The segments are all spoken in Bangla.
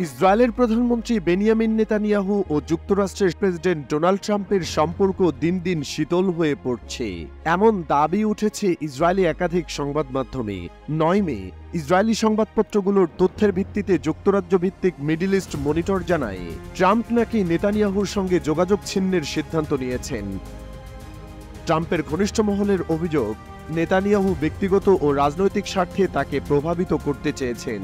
ইসরায়েলের প্রধানমন্ত্রী বেনিয়ামিন নেতানিয়াহু ও যুক্তরাষ্ট্রের প্রেসিডেন্ট ডোনাল্ড ট্রাম্পের সম্পর্ক দিন দিন শীতল হয়ে পড়ছে এমন দাবি উঠেছে ইসরায়েলি একাধিক সংবাদ মাধ্যমে। ৯ মে ইসরায়েলি সংবাদপত্রগুলোর তথ্যের ভিত্তিতে যুক্তরাজ্য ভিত্তিক মিডল ইস্ট মনিটর জানায়, ট্রাম্প নাকি নেতানিয়াহুর সঙ্গে যোগাযোগ ছিন্নের সিদ্ধান্ত নিয়েছেন। ট্রাম্পের ঘনিষ্ঠ মহলের অভিযোগ, নেতানিয়াহু ব্যক্তিগত ও রাজনৈতিক স্বার্থে তাকে প্রভাবিত করতে চেয়েছেন।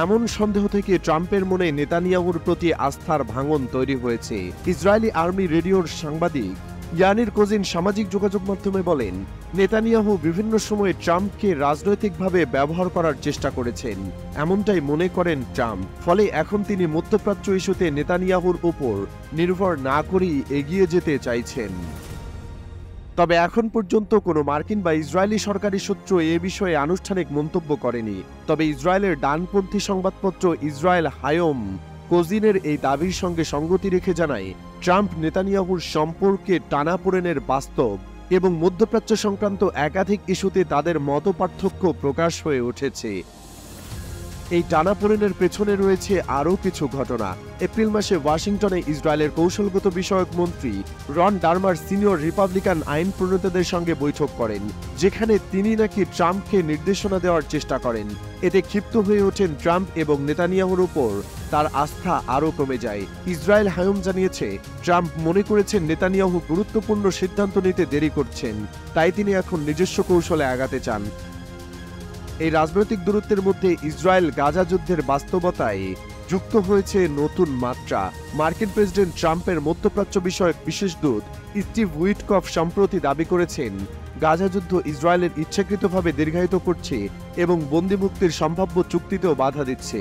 এমন সন্দেহ থেকে ট্রাম্পের মনে নেতানিয়াহুর প্রতি আস্থার ভাঙন তৈরি হয়েছে। ইসরায়েলি আর্মি রেডিওর সাংবাদিক ইয়ানির কোজিন সামাজিক যোগাযোগ মাধ্যমে বলেন, নেতানিয়াহু বিভিন্ন সময়ে ট্রাম্পকে রাজনৈতিকভাবে ব্যবহার করার চেষ্টা করেছেন, এমনটাই মনে করেন ট্রাম্প। ফলে এখন তিনি মধ্যপ্রাচ্য ইস্যুতে নেতানিয়াহুর উপর নির্ভর না করেই এগিয়ে যেতে চাইছেন। তবে এখন পর্যন্ত কোনো মার্কিন বা ইসরায়েলি সরকারি সূত্র এ বিষয়ে আনুষ্ঠানিক মন্তব্য করেনি। তবে ইসরায়েলের ডানপন্থী সংবাদপত্র ইসরায়েল হায়ম কোজিনের এই দাবির সঙ্গে সঙ্গতি রেখে জানায়, ট্রাম্প নেতানিয়াহুর সম্পর্কে টানাপোড়েনের বাস্তব এবং মধ্যপ্রাচ্য সংক্রান্ত একাধিক ইস্যুতে তাদের মতপার্থক্য প্রকাশ হয়ে উঠেছে। এই টানাপোড়েনের পেছনে রয়েছে আরও কিছু ঘটনা। এপ্রিল মাসে ওয়াশিংটনে ইসরায়েলের কৌশলগত বিষয়ক মন্ত্রী রন ডারমার সিনিয়র রিপাবলিকান আইন প্রণেতাদের সঙ্গে বৈঠক করেন, যেখানে তিনি নাকি ট্রাম্পকে নির্দেশনা দেওয়ার চেষ্টা করেন। এতে ক্ষিপ্ত হয়ে ওঠেন ট্রাম্প এবং নেতানিয়াহুর উপর তার আস্থা আরও কমে যায়। ইসরায়েল হায়ম জানিয়েছে, ট্রাম্প মনে করেছেন নেতানিয়াহু গুরুত্বপূর্ণ সিদ্ধান্ত নিতে দেরি করছেন, তাই তিনি এখন নিজস্ব কৌশলে আগাতে চান। এই রাজনৈতিক দূরত্বের মধ্যে ইসরায়েল গাজা যুদ্ধের বাস্তবতায় যুক্ত হয়েছে নতুন মাত্রা। মার্কিন প্রেসিডেন্ট ট্রাম্পের মধ্যপ্রাচ্য বিষয়ক বিশেষ দূত স্টিভ উইটকফ সম্প্রতি দাবি করেছেন, গাজা যুদ্ধ ইসরায়েলের ইচ্ছাকৃতভাবে দীর্ঘায়িত করছে এবং বন্দিমুক্তির সম্ভাব্য চুক্তিতেও বাধা দিচ্ছে।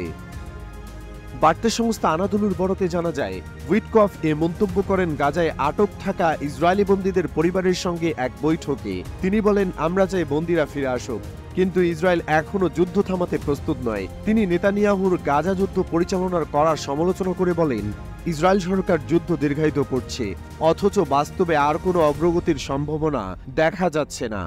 বার্তা সংস্থা আনাদুলুর বরাতে জানা যায়, উইটকফ এ মন্তব্য করেন গাজায় আটক থাকা ইসরায়েলি বন্দীদের পরিবারের সঙ্গে এক বৈঠকে। তিনি বলেন, আমরা চাই বন্দীরা ফিরে আসুক, কিন্তু ইসরায়েল এখনও যুদ্ধ থামাতে প্রস্তুত নয়। তিনি নেতানিয়াহুর গাজা যুদ্ধ পরিচালনার করার সমালোচনা করে বলেন, ইসরায়েল সরকার যুদ্ধ দীর্ঘায়িত করছে, অথচ বাস্তবে আর কোনো অগ্রগতির সম্ভাবনা দেখা যাচ্ছে না।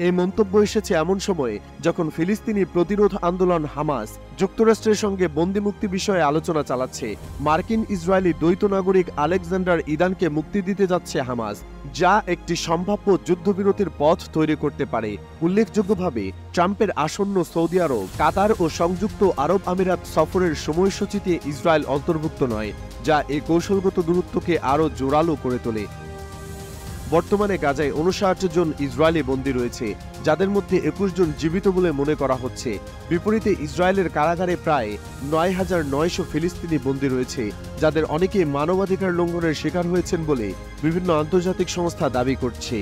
এই মন্তব্য এসেছে এমন সময়ে যখন ফিলিস্তিনি প্রতিরোধ আন্দোলন হামাস যুক্তরাষ্ট্রের সঙ্গে বন্দিমুক্তি বিষয়ে আলোচনা চালাচ্ছে। মার্কিন ইসরায়েলি দ্বৈত নাগরিক আলেকজান্ডার ইদানকে মুক্তি দিতে যাচ্ছে হামাস, যা একটি সম্ভাব্য যুদ্ধবিরতির পথ তৈরি করতে পারে। উল্লেখযোগ্যভাবে ট্রাম্পের আসন্ন সৌদি আরব, কাতার ও সংযুক্ত আরব আমিরাত সফরের সময়সূচিতে ইসরায়েল অন্তর্ভুক্ত নয়, যা এই কৌশলগত দূরত্বকে আরও জোরালো করে তোলে। বর্তমানে গাজায় 59 জন ইসরায়েলি বন্দী রয়েছে, যাদের মধ্যে 21 জন জীবিত বলে মনে করা হচ্ছে। বিপরীতে ইসরায়েলের কারাগারে প্রায় ৯,৯০০ ফিলিস্তিনি বন্দী রয়েছে, যাদের অনেকে মানবাধিকার লঙ্ঘনের শিকার হয়েছেন বলে বিভিন্ন আন্তর্জাতিক সংস্থা দাবি করছে।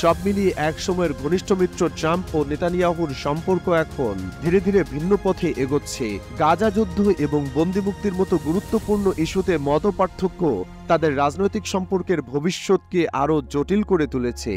সব মিলিয়ে এক সময়ের ঘনিষ্ঠ মিত্র ট্রাম্প ও নেতানিয়াহুর সম্পর্ক এখন ধীরে ধীরে ভিন্ন পথে এগোচ্ছে। গাজা যুদ্ধ এবং বন্দিমুক্তির মতো গুরুত্বপূর্ণ ইস্যুতে মতপার্থক্য তাদের রাজনৈতিক সম্পর্কের ভবিষ্যৎকে আরও জটিল করে তুলেছে।